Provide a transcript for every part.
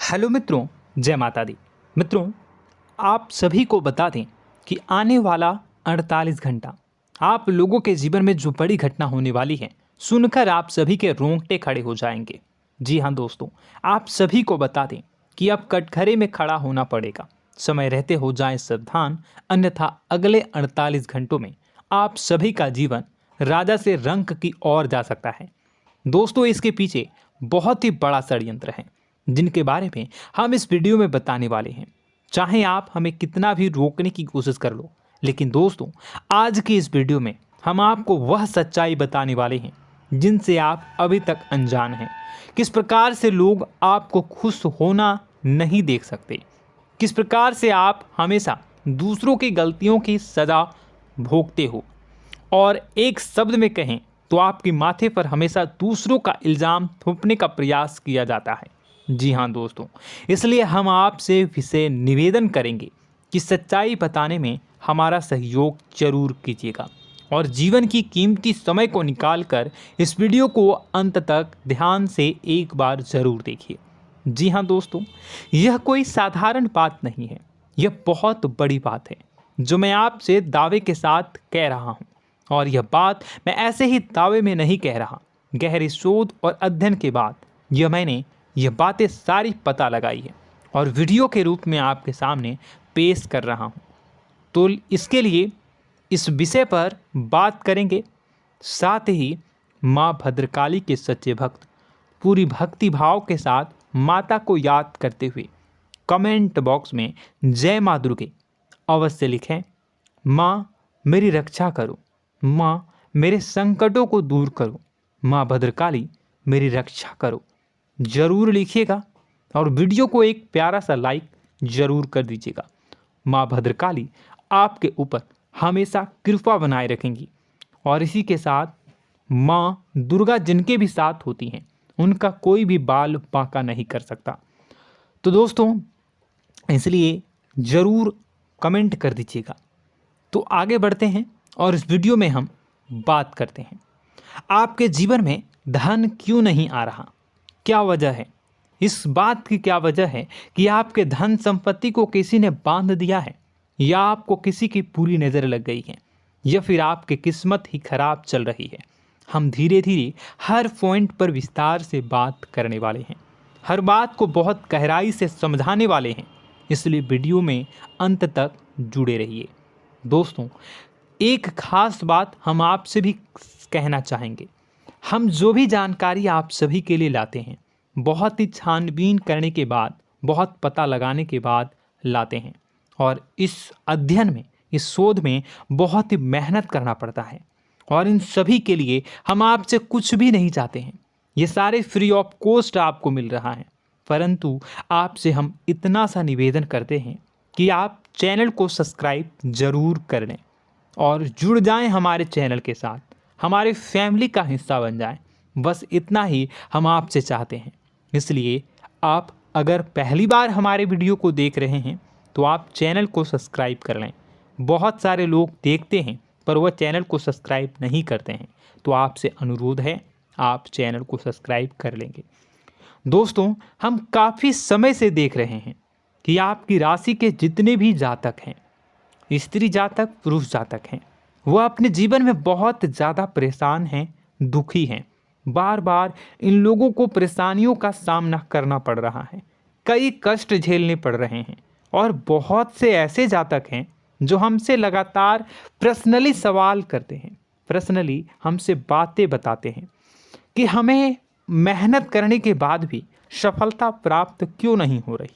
Hello मित्रों, जय माता दी। मित्रों, आप सभी को बता दें कि आने वाला 48 घंटा आप लोगों के जीवन में जो बड़ी घटना होने वाली है, सुनकर आप सभी के रोंगटे खड़े हो जाएंगे। जी हाँ दोस्तों, आप सभी को बता दें कि अब कटघरे में खड़ा होना पड़ेगा। समय रहते हो जाएं सावधान, अन्यथा अगले 48 घंटों में आप सभी का जीवन राजा से रंक की ओर जा सकता है। दोस्तों, इसके पीछे बहुत ही बड़ा षड्यंत्र है जिनके बारे में हम इस वीडियो में बताने वाले हैं। चाहे आप हमें कितना भी रोकने की कोशिश कर लो, लेकिन दोस्तों आज की इस वीडियो में हम आपको वह सच्चाई बताने वाले हैं जिनसे आप अभी तक अनजान हैं। किस प्रकार से लोग आपको खुश होना नहीं देख सकते, किस प्रकार से आप हमेशा दूसरों की गलतियों की सज़ा भोगते हो, और एक शब्द में कहें तो आपके माथे पर हमेशा दूसरों का इल्ज़ाम थोपने का प्रयास किया जाता है। जी हाँ दोस्तों, इसलिए हम आपसे विशेष निवेदन करेंगे कि सच्चाई बताने में हमारा सहयोग जरूर कीजिएगा और जीवन की कीमती समय को निकालकर इस वीडियो को अंत तक ध्यान से एक बार ज़रूर देखिए। जी हाँ दोस्तों, यह कोई साधारण बात नहीं है, यह बहुत बड़ी बात है जो मैं आपसे दावे के साथ कह रहा हूँ। और यह बात मैं ऐसे ही दावे में नहीं कह रहा, गहरी शोध और अध्ययन के बाद मैंने यह बातें सारी पता लगाई है और वीडियो के रूप में आपके सामने पेश कर रहा हूँ। तो इसके लिए इस विषय पर बात करेंगे। साथ ही माँ भद्रकाली के सच्चे भक्त पूरी भक्ति भाव के साथ माता को याद करते हुए कमेंट बॉक्स में जय माँ दुर्गे अवश्य लिखें। माँ मेरी रक्षा करो, माँ मेरे संकटों को दूर करो, माँ भद्रकाली मेरी रक्षा करो, जरूर लिखिएगा और वीडियो को एक प्यारा सा लाइक जरूर कर दीजिएगा। माँ भद्रकाली आपके ऊपर हमेशा कृपा बनाए रखेंगी और इसी के साथ माँ दुर्गा जिनके भी साथ होती हैं उनका कोई भी बाल बांका नहीं कर सकता। तो दोस्तों, इसलिए ज़रूर कमेंट कर दीजिएगा। तो आगे बढ़ते हैं और इस वीडियो में हम बात करते हैं, आपके जीवन में धन क्यों नहीं आ रहा, क्या वजह है। इस बात की क्या वजह है कि आपके धन संपत्ति को किसी ने बांध दिया है, या आपको किसी की पूरी नज़र लग गई है, या फिर आपकी किस्मत ही खराब चल रही है। हम धीरे धीरे हर पॉइंट पर विस्तार से बात करने वाले हैं, हर बात को बहुत गहराई से समझाने वाले हैं, इसलिए वीडियो में अंत तक जुड़े रहिए। दोस्तों, एक खास बात हम आपसे भी कहना चाहेंगे, हम जो भी जानकारी आप सभी के लिए लाते हैं बहुत ही छानबीन करने के बाद, बहुत पता लगाने के बाद लाते हैं, और इस अध्ययन में, इस शोध में बहुत ही मेहनत करना पड़ता है। और इन सभी के लिए हम आपसे कुछ भी नहीं चाहते हैं, ये सारे फ्री ऑफ कॉस्ट आपको मिल रहा है। परंतु आपसे हम इतना सा निवेदन करते हैं कि आप चैनल को सब्सक्राइब ज़रूर कर लें और जुड़ जाएं हमारे चैनल के साथ, हमारे फैमिली का हिस्सा बन जाएं। बस इतना ही हम आपसे चाहते हैं। इसलिए आप अगर पहली बार हमारे वीडियो को देख रहे हैं तो आप चैनल को सब्सक्राइब कर लें। बहुत सारे लोग देखते हैं पर वह चैनल को सब्सक्राइब नहीं करते हैं, तो आपसे अनुरोध है आप चैनल को सब्सक्राइब कर लेंगे। दोस्तों, हम काफ़ी समय से देख रहे हैं कि आपकी राशि के जितने भी जातक हैं, स्त्री जातक, पुरुष जातक हैं, वह अपने जीवन में बहुत ज़्यादा परेशान हैं, दुखी हैं। बार बार इन लोगों को परेशानियों का सामना करना पड़ रहा है, कई कष्ट झेलने पड़ रहे हैं। और बहुत से ऐसे जातक हैं जो हमसे लगातार पर्सनली सवाल करते हैं, पर्सनली हमसे बातें बताते हैं कि हमें मेहनत करने के बाद भी सफलता प्राप्त क्यों नहीं हो रही,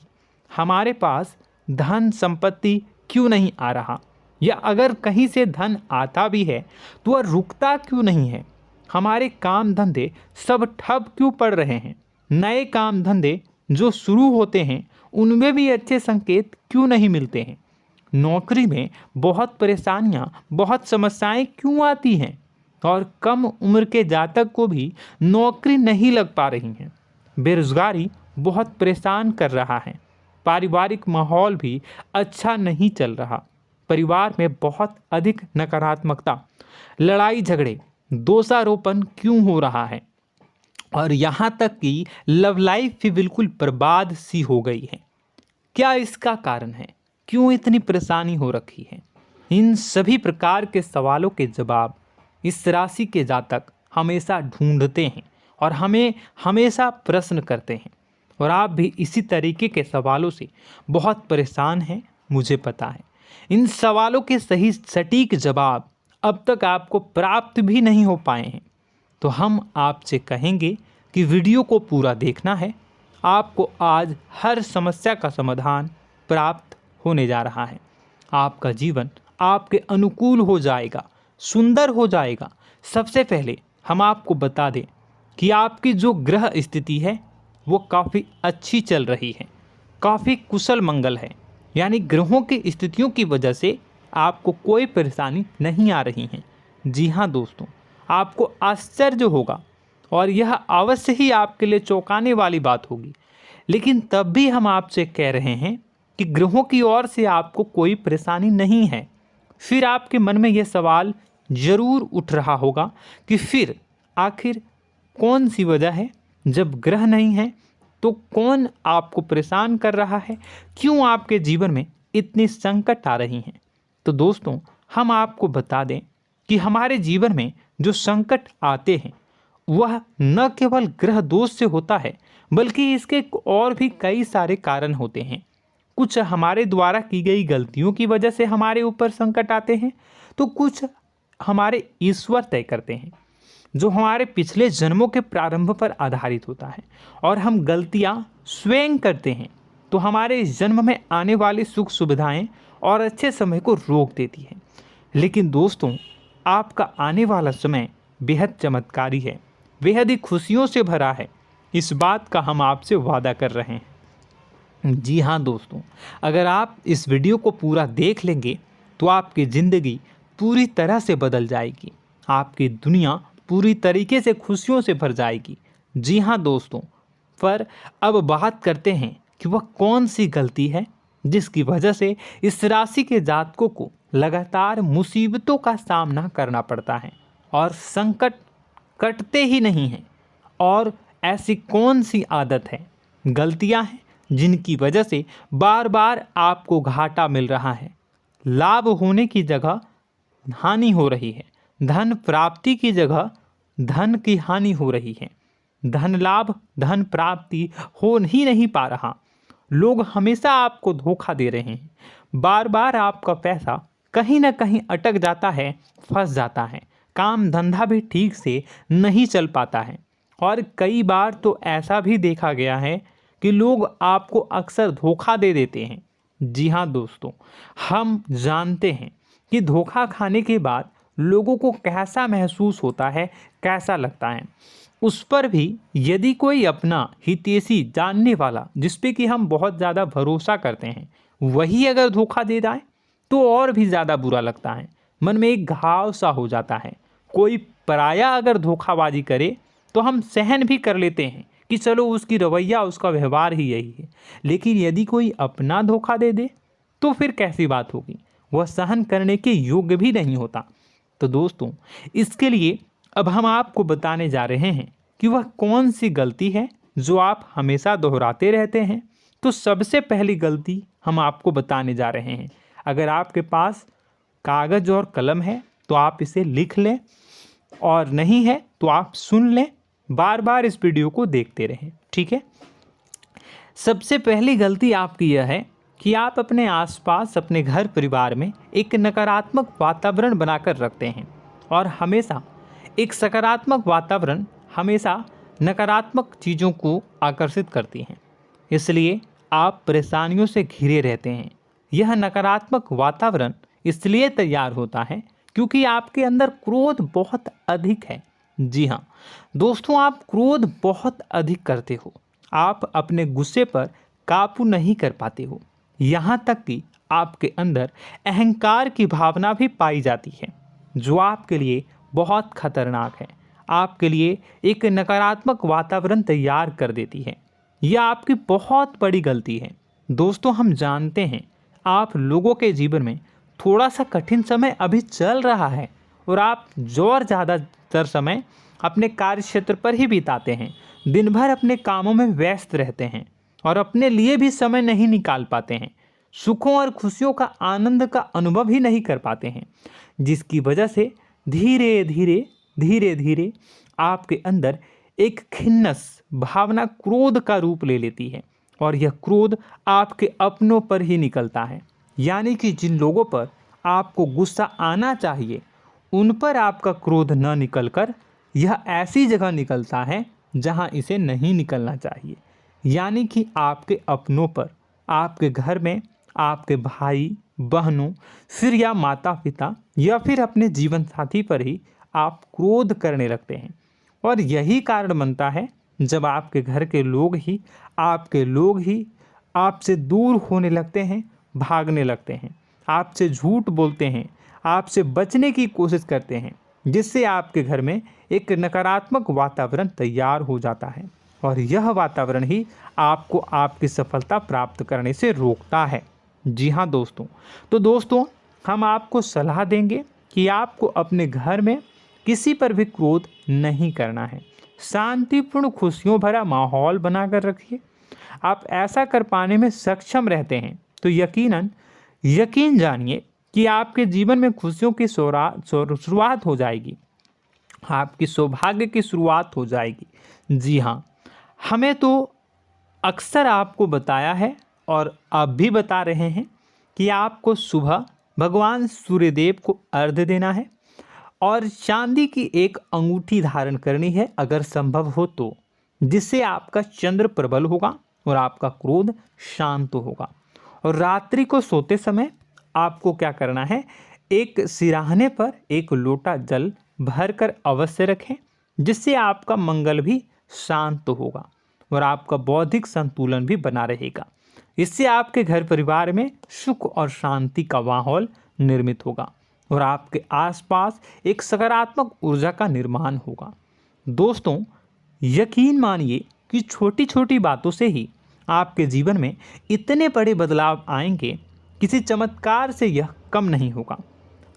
हमारे पास धन संपत्ति क्यों नहीं आ रहा, या अगर कहीं से धन आता भी है तो वह रुकता क्यों नहीं है, हमारे काम धंधे सब ठप क्यों पड़ रहे हैं, नए काम धंधे जो शुरू होते हैं उनमें भी अच्छे संकेत क्यों नहीं मिलते हैं, नौकरी में बहुत परेशानियां, बहुत समस्याएं क्यों आती हैं, और कम उम्र के जातक को भी नौकरी नहीं लग पा रही हैं, बेरोजगारी बहुत परेशान कर रहा है, पारिवारिक माहौल भी अच्छा नहीं चल रहा, परिवार में बहुत अधिक नकारात्मकता, लड़ाई झगड़े, दोषारोपण क्यों हो रहा है, और यहाँ तक कि लव लाइफ भी बिल्कुल बर्बाद सी हो गई है। क्या इसका कारण है? क्यों इतनी परेशानी हो रखी है? इन सभी प्रकार के सवालों के जवाब इस राशि के जातक हमेशा ढूंढते हैं और हमें हमेशा प्रश्न करते हैं, और आप भी इसी तरीके के सवालों से बहुत परेशान हैं, मुझे पता है। इन सवालों के सही सटीक जवाब अब तक आपको प्राप्त भी नहीं हो पाए हैं, तो हम आपसे कहेंगे कि वीडियो को पूरा देखना है। आपको आज हर समस्या का समाधान प्राप्त होने जा रहा है। आपका जीवन आपके अनुकूल हो जाएगा, सुंदर हो जाएगा। सबसे पहले हम आपको बता दें कि आपकी जो ग्रह स्थिति है वो काफ़ी अच्छी चल रही है, काफ़ी कुशल मंगल है, यानी ग्रहों की स्थितियों की वजह से आपको कोई परेशानी नहीं आ रही है। जी हाँ दोस्तों, आपको आश्चर्य होगा और यह अवश्य ही आपके लिए चौंकाने वाली बात होगी, लेकिन तब भी हम आपसे कह रहे हैं कि ग्रहों की ओर से आपको कोई परेशानी नहीं है। फिर आपके मन में यह सवाल जरूर उठ रहा होगा कि फिर आखिर कौन सी वजह है? जब ग्रह नहीं है तो कौन आपको परेशान कर रहा है? क्यों आपके जीवन में इतनी संकट आ रही हैं? तो दोस्तों, हम आपको बता दें कि हमारे जीवन में जो संकट आते हैं वह न केवल ग्रह दोष से होता है, बल्कि इसके और भी कई सारे कारण होते हैं। कुछ हमारे द्वारा की गई गलतियों की वजह से हमारे ऊपर संकट आते हैं, तो कुछ हमारे ईश्वर तय करते हैं, जो हमारे पिछले जन्मों के प्रारंभ पर आधारित होता है। और हम गलतियां स्वयं करते हैं तो हमारे इस जन्म में आने वाली सुख सुविधाएं और अच्छे समय को रोक देती है। लेकिन दोस्तों, आपका आने वाला समय बेहद चमत्कारी है, बेहद ही खुशियों से भरा है। इस बात का हम आपसे वादा कर रहे हैं। जी हाँ दोस्तों, अगर आप इस वीडियो को पूरा देख लेंगे तो आपकी ज़िंदगी पूरी तरह से बदल जाएगी, आपकी दुनिया पूरी तरीके से खुशियों से भर जाएगी। जी हाँ दोस्तों, पर अब बात करते हैं कि वह कौन सी गलती है जिसकी वजह से इस राशि के जातकों को लगातार मुसीबतों का सामना करना पड़ता है और संकट कटते ही नहीं हैं। और ऐसी कौन सी आदत है, गलतियां हैं जिनकी वजह से बार बार आपको घाटा मिल रहा है, लाभ होने की जगह हानि हो रही है, धन प्राप्ति की जगह धन की हानि हो रही है, धन लाभ धन प्राप्ति हो ही नहीं पा रहा, लोग हमेशा आपको धोखा दे रहे हैं, बार बार आपका पैसा कहीं ना कहीं अटक जाता है, फंस जाता है, काम धंधा भी ठीक से नहीं चल पाता है। और कई बार तो ऐसा भी देखा गया है कि लोग आपको अक्सर धोखा दे देते हैं। जी हाँ दोस्तों, हम जानते हैं कि धोखा खाने के बाद लोगों को कैसा महसूस होता है, कैसा लगता है। उस पर भी यदि कोई अपना हितैषी जानने वाला, जिस पे कि हम बहुत ज़्यादा भरोसा करते हैं, वही अगर धोखा दे जाए तो और भी ज़्यादा बुरा लगता है, मन में एक घाव सा हो जाता है। कोई पराया अगर धोखाबाजी करे तो हम सहन भी कर लेते हैं कि चलो उसकी रवैया उसका व्यवहार ही यही है, लेकिन यदि कोई अपना धोखा दे दे तो फिर कैसी बात होगी, वह सहन करने के योग्य भी नहीं होता। तो दोस्तों, इसके लिए अब हम आपको बताने जा रहे हैं कि वह कौन सी गलती है जो आप हमेशा दोहराते रहते हैं। तो सबसे पहली गलती हम आपको बताने जा रहे हैं। अगर आपके पास कागज़ और कलम है तो आप इसे लिख लें, और नहीं है तो आप सुन लें, बार बार इस वीडियो को देखते रहें, ठीक है। सबसे पहली गलती आपकी यह है कि आप अपने आसपास, अपने घर परिवार में एक नकारात्मक वातावरण बनाकर रखते हैं, और हमेशा एक सकारात्मक वातावरण हमेशा नकारात्मक चीज़ों को आकर्षित करती हैं, इसलिए आप परेशानियों से घिरे रहते हैं। यह नकारात्मक वातावरण इसलिए तैयार होता है क्योंकि आपके अंदर क्रोध बहुत अधिक है। जी हाँ दोस्तों, आप क्रोध बहुत अधिक करते हो, आप अपने गुस्से पर काबू नहीं कर पाते हो, यहाँ तक कि आपके अंदर अहंकार की भावना भी पाई जाती है, जो आपके लिए बहुत खतरनाक है, आपके लिए एक नकारात्मक वातावरण तैयार कर देती है। यह आपकी बहुत बड़ी गलती है। दोस्तों, हम जानते हैं आप लोगों के जीवन में थोड़ा सा कठिन समय अभी चल रहा है, और आप और ज़्यादातर समय अपने कार्य क्षेत्र पर ही बिताते हैं। दिन भर अपने कामों में व्यस्त रहते हैं और अपने लिए भी समय नहीं निकाल पाते हैं। सुखों और खुशियों का आनंद का अनुभव ही नहीं कर पाते हैं, जिसकी वजह से धीरे धीरे आपके अंदर एक खिन्नस भावना क्रोध का रूप ले लेती है और यह क्रोध आपके अपनों पर ही निकलता है। यानी कि जिन लोगों पर आपको गुस्सा आना चाहिए उन पर आपका क्रोध न निकलकर यह ऐसी जगह निकलता है जहां इसे नहीं निकलना चाहिए। यानी कि आपके अपनों पर, आपके घर में आपके भाई बहनों, फिर या माता पिता या फिर अपने जीवन साथी पर ही आप क्रोध करने लगते हैं। और यही कारण बनता है जब आपके घर के लोग ही आपसे दूर होने लगते हैं, भागने लगते हैं, आपसे झूठ बोलते हैं, आपसे बचने की कोशिश करते हैं, जिससे आपके घर में एक नकारात्मक वातावरण तैयार हो जाता है और यह वातावरण ही आपको आपकी सफलता प्राप्त करने से रोकता है। जी हाँ दोस्तों, तो दोस्तों हम आपको सलाह देंगे कि आपको अपने घर में किसी पर भी क्रोध नहीं करना है। शांतिपूर्ण खुशियों भरा माहौल बनाकर रखिए। आप ऐसा कर पाने में सक्षम रहते हैं तो यकीन जानिए कि आपके जीवन में खुशियों की शुरुआत हो जाएगी, आपकी सौभाग्य की शुरुआत हो जाएगी। जी हाँ, हमें तो अक्सर आपको बताया है और अब भी बता रहे हैं कि आपको सुबह भगवान सूर्यदेव को अर्घ्य देना है और चांदी की एक अंगूठी धारण करनी है अगर संभव हो तो, जिससे आपका चंद्र प्रबल होगा और आपका क्रोध शांत होगा। और रात्रि को सोते समय आपको क्या करना है, एक सिराहने पर एक लोटा जल भरकर अवश्य रखें, जिससे आपका मंगल भी शांत होगा और आपका बौद्धिक संतुलन भी बना रहेगा। इससे आपके घर परिवार में सुख और शांति का माहौल निर्मित होगा और आपके आसपास एक सकारात्मक ऊर्जा का निर्माण होगा। दोस्तों यकीन मानिए कि छोटी छोटी बातों से ही आपके जीवन में इतने बड़े बदलाव आएंगे, किसी चमत्कार से यह कम नहीं होगा।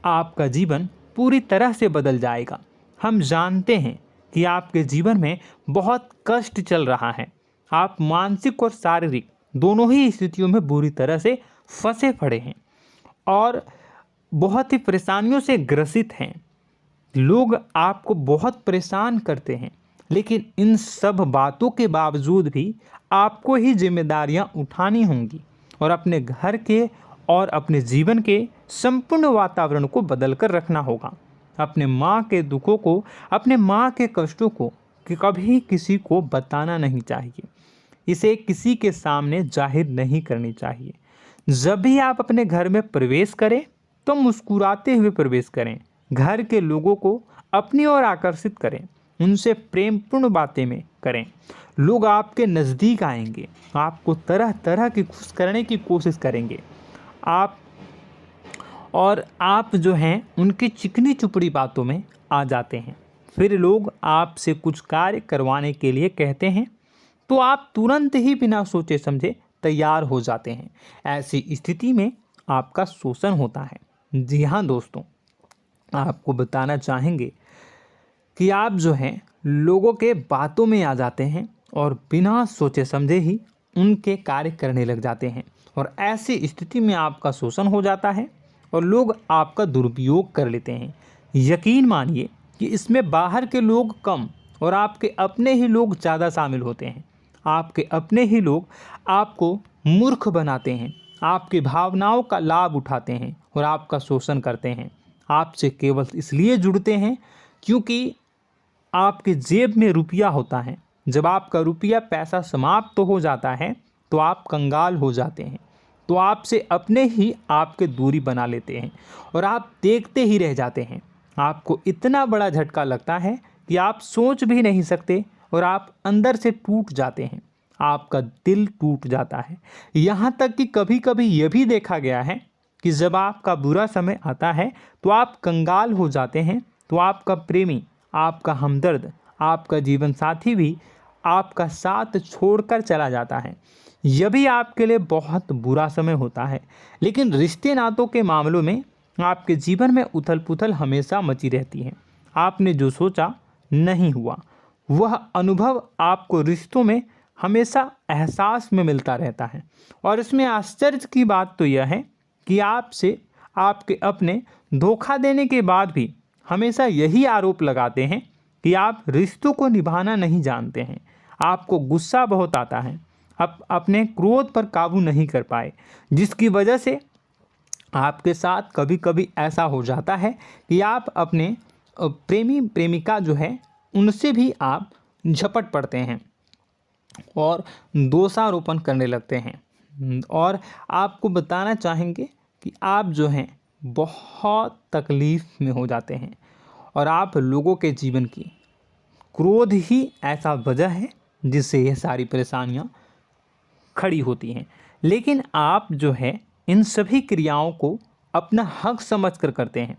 आपका जीवन पूरी तरह से बदल जाएगा। हम जानते हैं कि आपके जीवन में बहुत कष्ट चल रहा है, आप मानसिक और शारीरिक दोनों ही स्थितियों में बुरी तरह से फंसे पड़े हैं और बहुत ही परेशानियों से ग्रसित हैं। लोग आपको बहुत परेशान करते हैं, लेकिन इन सब बातों के बावजूद भी आपको ही जिम्मेदारियां उठानी होंगी और अपने घर के और अपने जीवन के संपूर्ण वातावरण को बदल कर रखना होगा। अपने माँ के दुखों को, अपने माँ के कष्टों को कभी किसी को बताना नहीं चाहिए, इसे किसी के सामने जाहिर नहीं करनी चाहिए। जब भी आप अपने घर में प्रवेश करें तो मुस्कुराते हुए प्रवेश करें, घर के लोगों को अपनी ओर आकर्षित करें, उनसे प्रेमपूर्ण बातें में करें। लोग आपके नज़दीक आएंगे, आपको तरह तरह की खुश करने की कोशिश करेंगे। आप जो हैं उनकी चिकनी चुपड़ी बातों में आ जाते हैं। फिर लोग आपसे कुछ कार्य करवाने के लिए कहते हैं तो आप तुरंत ही बिना सोचे समझे तैयार हो जाते हैं। ऐसी स्थिति में आपका शोषण होता है। जी हाँ दोस्तों, आपको बताना चाहेंगे कि आप जो हैं लोगों के बातों में आ जाते हैं और बिना सोचे समझे ही उनके कार्य करने लग जाते हैं और ऐसी स्थिति में आपका शोषण हो जाता है और लोग आपका दुरुपयोग कर लेते हैं। यकीन मानिए कि इसमें बाहर के लोग कम और आपके अपने ही लोग ज़्यादा शामिल होते हैं। आपके अपने ही लोग आपको मूर्ख बनाते हैं, आपकी भावनाओं का लाभ उठाते हैं और आपका शोषण करते हैं। आपसे केवल इसलिए जुड़ते हैं क्योंकि आपके जेब में रुपया होता है। जब आपका रुपया पैसा समाप्त हो जाता है तो आप कंगाल हो जाते हैं, तो आपसे अपने ही आपके दूरी बना लेते हैं और आप देखते ही रह जाते हैं। आपको इतना बड़ा झटका लगता है कि आप सोच भी नहीं सकते और आप अंदर से टूट जाते हैं, आपका दिल टूट जाता है। यहाँ तक कि कभी कभी यह भी देखा गया है कि जब आपका बुरा समय आता है तो आप कंगाल हो जाते हैं, तो आपका प्रेमी, आपका हमदर्द, आपका जीवन साथी भी आपका साथ छोड़कर चला जाता है। यह भी आपके लिए बहुत बुरा समय होता है। लेकिन रिश्ते नातों के मामलों में आपके जीवन में उथल पुथल हमेशा मची रहती है। आपने जो सोचा नहीं हुआ, वह अनुभव आपको रिश्तों में हमेशा एहसास में मिलता रहता है। और इसमें आश्चर्य की बात तो यह है कि आपसे आपके अपने धोखा देने के बाद भी हमेशा यही आरोप लगाते हैं कि आप रिश्तों को निभाना नहीं जानते हैं। आपको गुस्सा बहुत आता है, अपने क्रोध पर काबू नहीं कर पाए, जिसकी वजह से आपके साथ कभी कभी ऐसा हो जाता है कि आप अपने प्रेमी प्रेमिका जो है उनसे भी आप झपट पड़ते हैं और दोषारोपण करने लगते हैं। और आपको बताना चाहेंगे कि आप जो हैं बहुत तकलीफ़ में हो जाते हैं और आप लोगों के जीवन की क्रोध ही ऐसा वजह है जिससे ये सारी परेशानियां खड़ी होती हैं। लेकिन आप जो है इन सभी क्रियाओं को अपना हक समझकर करते हैं,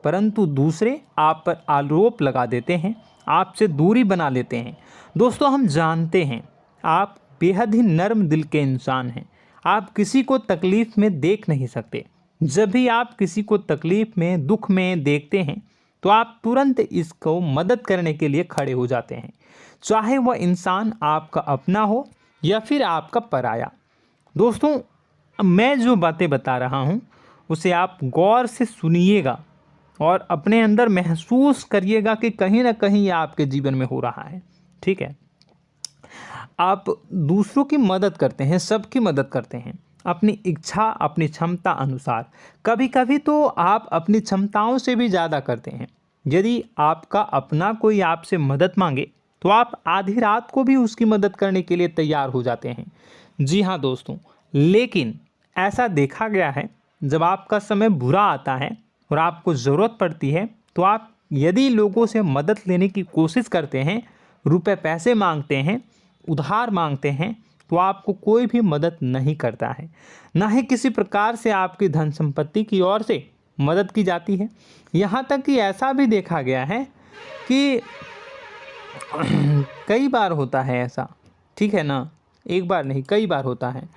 परंतु दूसरे आप पर आरोप लगा देते हैं, आपसे दूरी बना लेते हैं। दोस्तों, हम जानते हैं आप बेहद ही नर्म दिल के इंसान हैं। आप किसी को तकलीफ़ में देख नहीं सकते। जब भी आप किसी को तकलीफ़ में, दुख में देखते हैं तो आप तुरंत इसको मदद करने के लिए खड़े हो जाते हैं, चाहे वह इंसान आपका अपना हो या फिर आपका पराया। दोस्तों, मैं जो बातें बता रहा हूँ उसे आप गौर से सुनिएगा और अपने अंदर महसूस करिएगा कि कहीं ना कहीं ये आपके जीवन में हो रहा है। ठीक है, आप दूसरों की मदद करते हैं, सबकी मदद करते हैं अपनी इच्छा, अपनी क्षमता अनुसार। कभी कभी तो आप अपनी क्षमताओं से भी ज़्यादा करते हैं। यदि आपका अपना कोई आपसे मदद मांगे तो आप आधी रात को भी उसकी मदद करने के लिए तैयार हो जाते हैं। जी हाँ दोस्तों, लेकिन ऐसा देखा गया है जब आपका समय बुरा आता है और आपको ज़रूरत पड़ती है तो आप यदि लोगों से मदद लेने की कोशिश करते हैं, रुपए पैसे मांगते हैं, उधार मांगते हैं, तो आपको कोई भी मदद नहीं करता है। ना ही किसी प्रकार से आपकी धन संपत्ति की ओर से मदद की जाती है। यहाँ तक कि ऐसा भी देखा गया है कि कई बार होता है ऐसा, ठीक है ना, एक बार नहीं कई बार होता है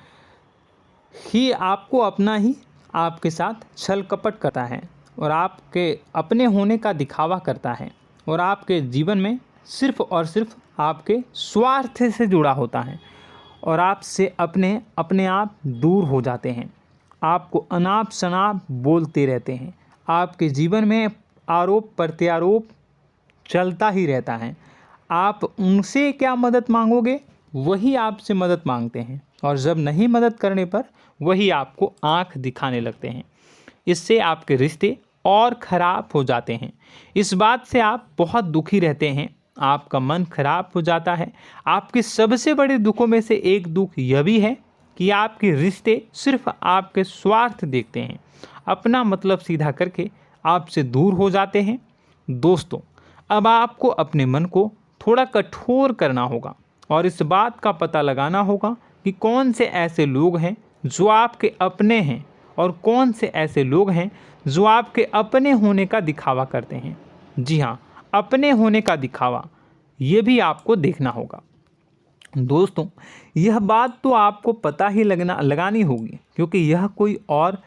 कि आपको अपना ही आपके साथ छल कपट करता है और आपके अपने होने का दिखावा करता है और आपके जीवन में सिर्फ और सिर्फ आपके स्वार्थ से जुड़ा होता है और आपसे अपने आप दूर हो जाते हैं। आपको अनाप शनाप बोलते रहते हैं। आपके जीवन में आरोप प्रत्यारोप चलता ही रहता है। आप उनसे क्या मदद मांगोगे, वही आपसे मदद मांगते हैं और जब नहीं मदद करने पर वही आपको आंख दिखाने लगते हैं। इससे आपके रिश्ते और ख़राब हो जाते हैं। इस बात से आप बहुत दुखी रहते हैं, आपका मन खराब हो जाता है। आपके सबसे बड़े दुखों में से एक दुख यह भी है कि आपके रिश्ते सिर्फ आपके स्वार्थ देखते हैं, अपना मतलब सीधा करके आपसे दूर हो जाते हैं। दोस्तों, अब आपको अपने मन को थोड़ा कठोर करना होगा और इस बात का पता लगाना होगा कि कौन से ऐसे लोग हैं जो आपके अपने हैं और कौन से ऐसे लोग हैं जो आपके अपने होने का दिखावा करते हैं। जी हाँ, अपने होने का दिखावा, ये भी आपको देखना होगा। दोस्तों, यह बात तो आपको पता ही लगानी होगी, क्योंकि यह कोई और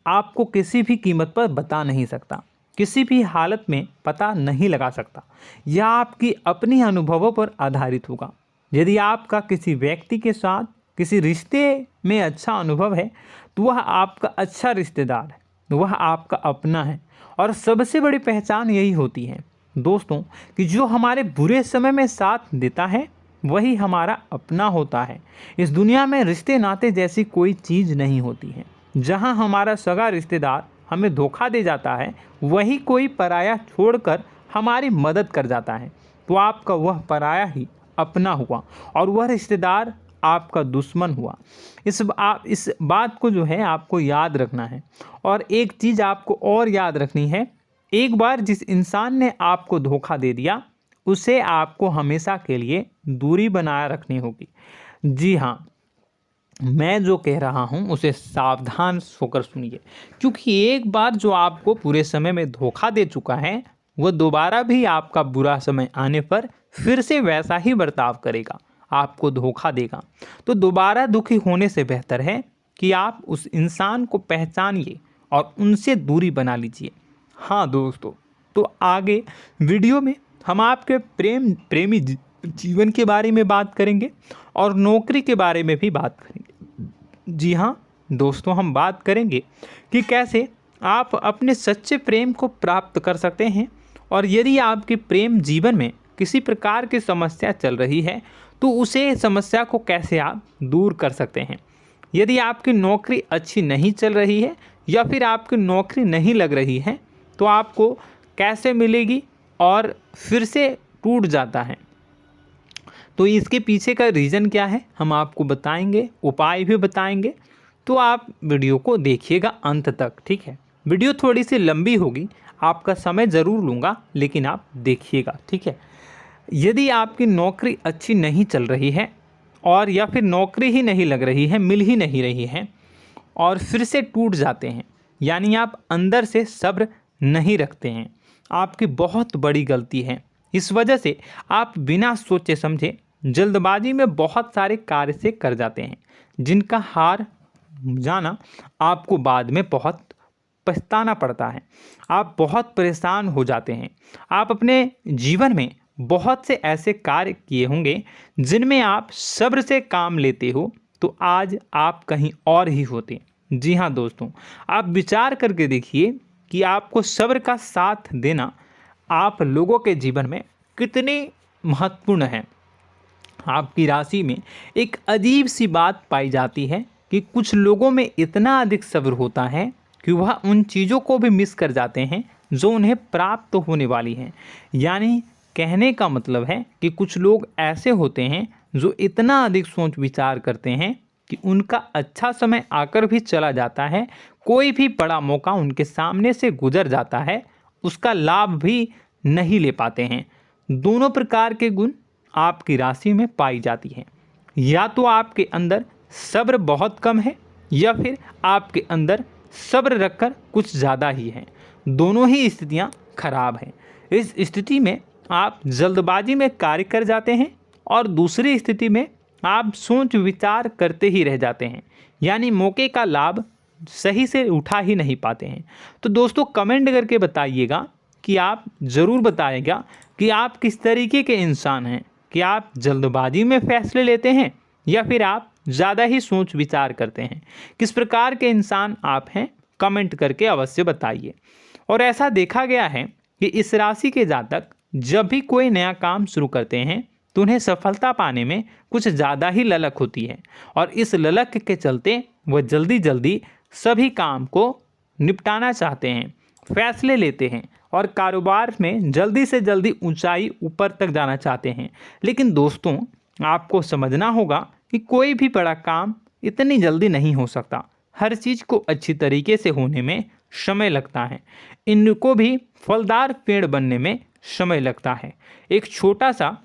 आपको किसी भी कीमत पर बता नहीं सकता, किसी भी हालत में पता नहीं लगा सकता। यह आपकी अपनी अनुभवों पर आधारित होगा। यदि आपका किसी व्यक्ति के साथ किसी रिश्ते में अच्छा अनुभव है तो वह आपका अच्छा रिश्तेदार है, वह आपका अपना है। और सबसे बड़ी पहचान यही होती है दोस्तों कि जो हमारे बुरे समय में साथ देता है वही हमारा अपना होता है। इस दुनिया में रिश्ते नाते जैसी कोई चीज़ नहीं होती है। जहां हमारा सगा रिश्तेदार हमें धोखा दे जाता है, वही कोई पराया छोड़कर हमारी मदद कर जाता है, तो आपका वह पराया ही अपना हुआ और वह रिश्तेदार आपका दुश्मन हुआ। इस बात को जो है आपको याद रखना है। और एक चीज़ आपको और याद रखनी है, एक बार जिस इंसान ने आपको धोखा दे दिया उसे आपको हमेशा के लिए दूरी बनाए रखनी होगी। जी हाँ, मैं जो कह रहा हूँ उसे सावधान होकर सुनिए, क्योंकि एक बार जो आपको पूरे समय में धोखा दे चुका है वह दोबारा भी आपका बुरा समय आने पर फिर से वैसा ही बर्ताव करेगा, आपको धोखा देगा। तो दोबारा दुखी होने से बेहतर है कि आप उस इंसान को पहचानिए और उनसे दूरी बना लीजिए। हाँ दोस्तों, तो आगे वीडियो में हम आपके प्रेमी जीवन के बारे में बात करेंगे और नौकरी के बारे में भी बात करेंगे। जी हाँ दोस्तों, हम बात करेंगे कि कैसे आप अपने सच्चे प्रेम को प्राप्त कर सकते हैं, और यदि आपके प्रेम जीवन में किसी प्रकार की समस्या चल रही है तो उसे समस्या को कैसे आप दूर कर सकते हैं। यदि आपकी नौकरी अच्छी नहीं चल रही है या फिर आपकी नौकरी नहीं लग रही है तो आपको कैसे मिलेगी और फिर से टूट जाता है, तो इसके पीछे का रीज़न क्या है हम आपको बताएंगे, उपाय भी बताएंगे। तो आप वीडियो को देखिएगा अंत तक, ठीक है। वीडियो थोड़ी सी लंबी होगी, आपका समय ज़रूर लूँगा, लेकिन आप देखिएगा, ठीक है। यदि आपकी नौकरी अच्छी नहीं चल रही है और या फिर नौकरी ही नहीं लग रही है, मिल ही नहीं रही है और फिर से टूट जाते हैं, यानी आप अंदर से सब्र नहीं रखते हैं, आपकी बहुत बड़ी गलती है। इस वजह से आप बिना सोचे समझे जल्दबाजी में बहुत सारे कार्य से कर जाते हैं, जिनका हार जाना आपको बाद में बहुत पछताना पड़ता है। आप बहुत परेशान हो जाते हैं। आप अपने जीवन में बहुत से ऐसे कार्य किए होंगे जिनमें आप सब्र से काम लेते हो, तो आज आप कहीं और ही होते। जी हाँ दोस्तों, आप विचार करके देखिए कि आपको सब्र का साथ देना आप लोगों के जीवन में कितने महत्वपूर्ण है। आपकी राशि में एक अजीब सी बात पाई जाती है कि कुछ लोगों में इतना अधिक सब्र होता है कि वह उन चीज़ों को भी मिस कर जाते हैं जो उन्हें प्राप्त होने वाली हैं। यानी कहने का मतलब है कि कुछ लोग ऐसे होते हैं जो इतना अधिक सोच विचार करते हैं कि उनका अच्छा समय आकर भी चला जाता है, कोई भी बड़ा मौका उनके सामने से गुजर जाता है, उसका लाभ भी नहीं ले पाते हैं। दोनों प्रकार के गुण आपकी राशि में पाई जाती हैं। या तो आपके अंदर सब्र बहुत कम है या फिर आपके अंदर सब्र रखकर कुछ ज़्यादा ही है। दोनों ही स्थितियाँ खराब हैं। इस स्थिति में आप जल्दबाजी में कार्य कर जाते हैं और दूसरी स्थिति में आप सोच विचार करते ही रह जाते हैं, यानी मौके का लाभ सही से उठा ही नहीं पाते हैं। तो दोस्तों कमेंट करके बताइएगा कि आप ज़रूर बताइएगा कि आप किस तरीके के इंसान हैं, कि आप जल्दबाजी में फैसले लेते हैं या फिर आप ज़्यादा ही सोच विचार करते हैं। किस प्रकार के इंसान आप हैं, कमेंट करके अवश्य बताइए। और ऐसा देखा गया है कि इस राशि के जातक जब भी कोई नया काम शुरू करते हैं तो उन्हें सफलता पाने में कुछ ज़्यादा ही ललक होती है, और इस ललक के चलते वह जल्दी जल्दी सभी काम को निपटाना चाहते हैं, फैसले लेते हैं और कारोबार में जल्दी से जल्दी ऊंचाई ऊपर तक जाना चाहते हैं। लेकिन दोस्तों आपको समझना होगा कि कोई भी बड़ा काम इतनी जल्दी नहीं हो सकता। हर चीज़ को अच्छी तरीके से होने में समय लगता है। इनको भी फलदार पेड़ बनने में समय लगता है। एक छोटा सा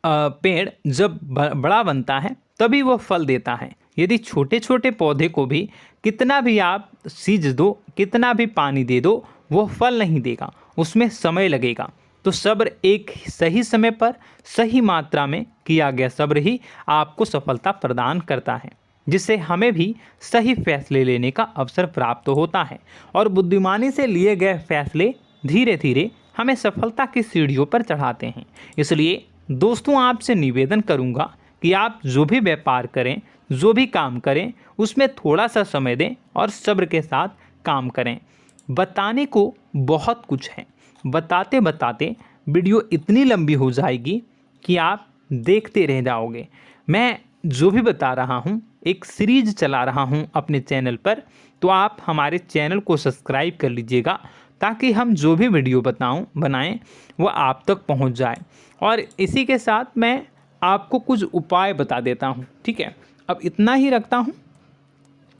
पेड़ जब बड़ा बनता है तभी वो फल देता है। यदि छोटे छोटे पौधे को भी कितना भी आप सींच दो, कितना भी पानी दे दो, वो फल नहीं देगा, उसमें समय लगेगा। तो सब्र एक सही समय पर सही मात्रा में किया गया सब्र ही आपको सफलता प्रदान करता है, जिससे हमें भी सही फैसले लेने का अवसर प्राप्त होता है और बुद्धिमानी से लिए गए फैसले धीरे धीरे हमें सफलता की सीढ़ियों पर चढ़ाते हैं। इसलिए दोस्तों आपसे निवेदन करूंगा कि आप जो भी व्यापार करें, जो भी काम करें, उसमें थोड़ा सा समय दें और सब्र के साथ काम करें। बताने को बहुत कुछ है, बताते बताते वीडियो इतनी लंबी हो जाएगी कि आप देखते रह जाओगे। मैं जो भी बता रहा हूँ एक सीरीज चला रहा हूँ अपने चैनल पर, तो आप हमारे चैनल को सब्सक्राइब कर लीजिएगा ताकि हम जो भी वीडियो बनाएं वो आप तक पहुँच जाए। और इसी के साथ मैं आपको कुछ उपाय बता देता हूँ, ठीक है। अब इतना ही रखता हूँ।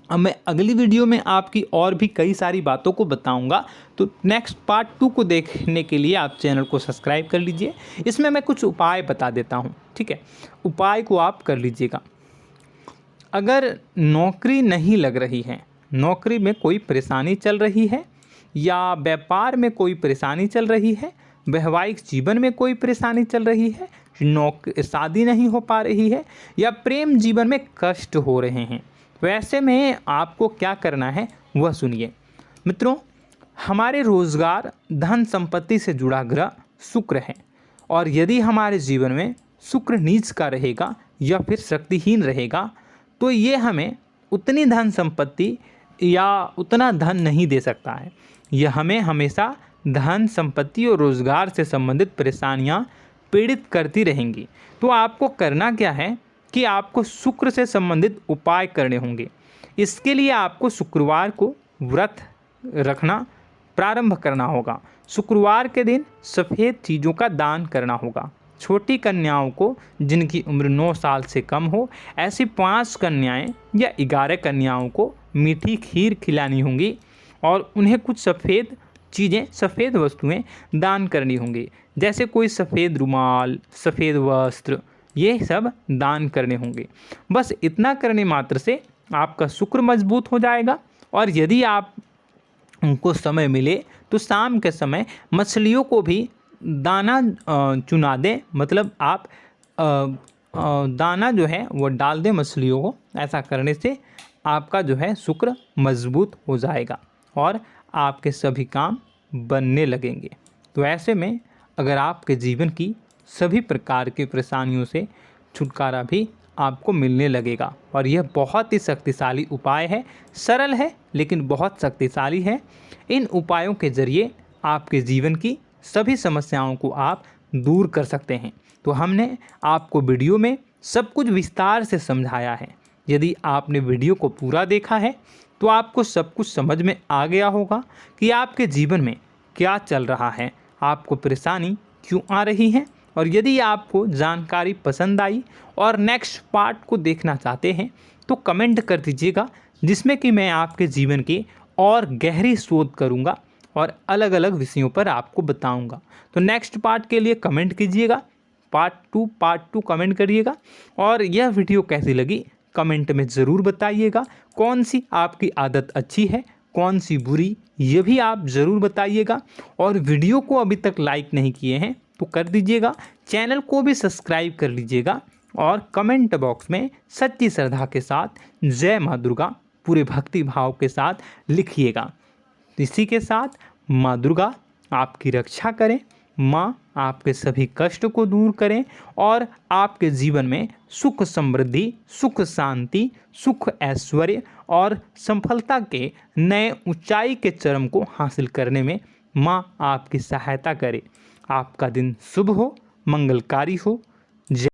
अब मैं अगली वीडियो में आपकी और भी कई सारी बातों को बताऊंगा, तो नेक्स्ट पार्ट 2 को देखने के लिए आप चैनल को सब्सक्राइब कर लीजिए। इसमें मैं कुछ उपाय बता देता हूं, ठीक है। उपाय को आप कर लीजिएगा। अगर नौकरी नहीं लग रही है, नौकरी में कोई परेशानी चल रही है, या व्यापार में कोई परेशानी चल रही है, वैवाहिक जीवन में कोई परेशानी चल रही है, शादी नहीं हो पा रही है, या प्रेम जीवन में कष्ट हो रहे हैं, वैसे में आपको क्या करना है, वह सुनिए। मित्रों, हमारे रोजगार धन संपत्ति से जुड़ा ग्रह शुक्र है, और यदि हमारे जीवन में शुक्र नीच का रहेगा या फिर शक्तिहीन रहेगा तो ये हमें उतनी धन संपत्ति या उतना धन नहीं दे सकता है। यह हमें हमेशा धन संपत्ति और रोजगार से संबंधित परेशानियां पीड़ित करती रहेंगी। तो आपको करना क्या है कि आपको शुक्र से संबंधित उपाय करने होंगे। इसके लिए आपको शुक्रवार को व्रत रखना प्रारंभ करना होगा। शुक्रवार के दिन सफ़ेद चीज़ों का दान करना होगा। छोटी कन्याओं को जिनकी उम्र 9 साल से कम हो, ऐसी 5 कन्याएं या 11 कन्याओं को मीठी खीर खिलानी होंगी और उन्हें कुछ सफ़ेद चीज़ें, सफ़ेद वस्तुएं दान करनी होंगी, जैसे कोई सफ़ेद रुमाल, सफ़ेद वस्त्र, ये सब दान करने होंगे। बस इतना करने मात्र से आपका शुक्र मजबूत हो जाएगा। और यदि आप उनको समय मिले तो शाम के समय मछलियों को भी दाना चुना दें, मतलब आप दाना जो है वो डाल दें मछलियों को। ऐसा करने से आपका जो है शुक्र मजबूत हो जाएगा और आपके सभी काम बनने लगेंगे। तो ऐसे में अगर आपके जीवन की सभी प्रकार की परेशानियों से छुटकारा भी आपको मिलने लगेगा। और यह बहुत ही शक्तिशाली उपाय है, सरल है लेकिन बहुत शक्तिशाली है। इन उपायों के ज़रिए आपके जीवन की सभी समस्याओं को आप दूर कर सकते हैं। तो हमने आपको वीडियो में सब कुछ विस्तार से समझाया है। यदि आपने वीडियो को पूरा देखा है तो आपको सब कुछ समझ में आ गया होगा कि आपके जीवन में क्या चल रहा है, आपको परेशानी क्यों आ रही है। और यदि आपको जानकारी पसंद आई और नेक्स्ट पार्ट को देखना चाहते हैं तो कमेंट कर दीजिएगा, जिसमें कि मैं आपके जीवन की और गहरी शोध करूंगा और अलग अलग विषयों पर आपको बताऊंगा। तो नेक्स्ट पार्ट के लिए कमेंट कीजिएगा, पार्ट टू कमेंट करिएगा। और यह वीडियो कैसी लगी कमेंट में ज़रूर बताइएगा। कौन सी आपकी आदत अच्छी है, कौन सी बुरी, ये भी आप ज़रूर बताइएगा। और वीडियो को अभी तक लाइक नहीं किए हैं तो कर दीजिएगा, चैनल को भी सब्सक्राइब कर लीजिएगा और कमेंट बॉक्स में सच्ची श्रद्धा के साथ जय माँ दुर्गा पूरे भक्ति भाव के साथ लिखिएगा। इसी के साथ माँ दुर्गा आपकी रक्षा करें, माँ आपके सभी कष्ट को दूर करें और आपके जीवन में सुख समृद्धि, सुख शांति, सुख ऐश्वर्य और सफलता के नए ऊंचाई के चरम को हासिल करने में माँ आपकी सहायता करे। आपका दिन शुभ हो, मंगलकारी हो।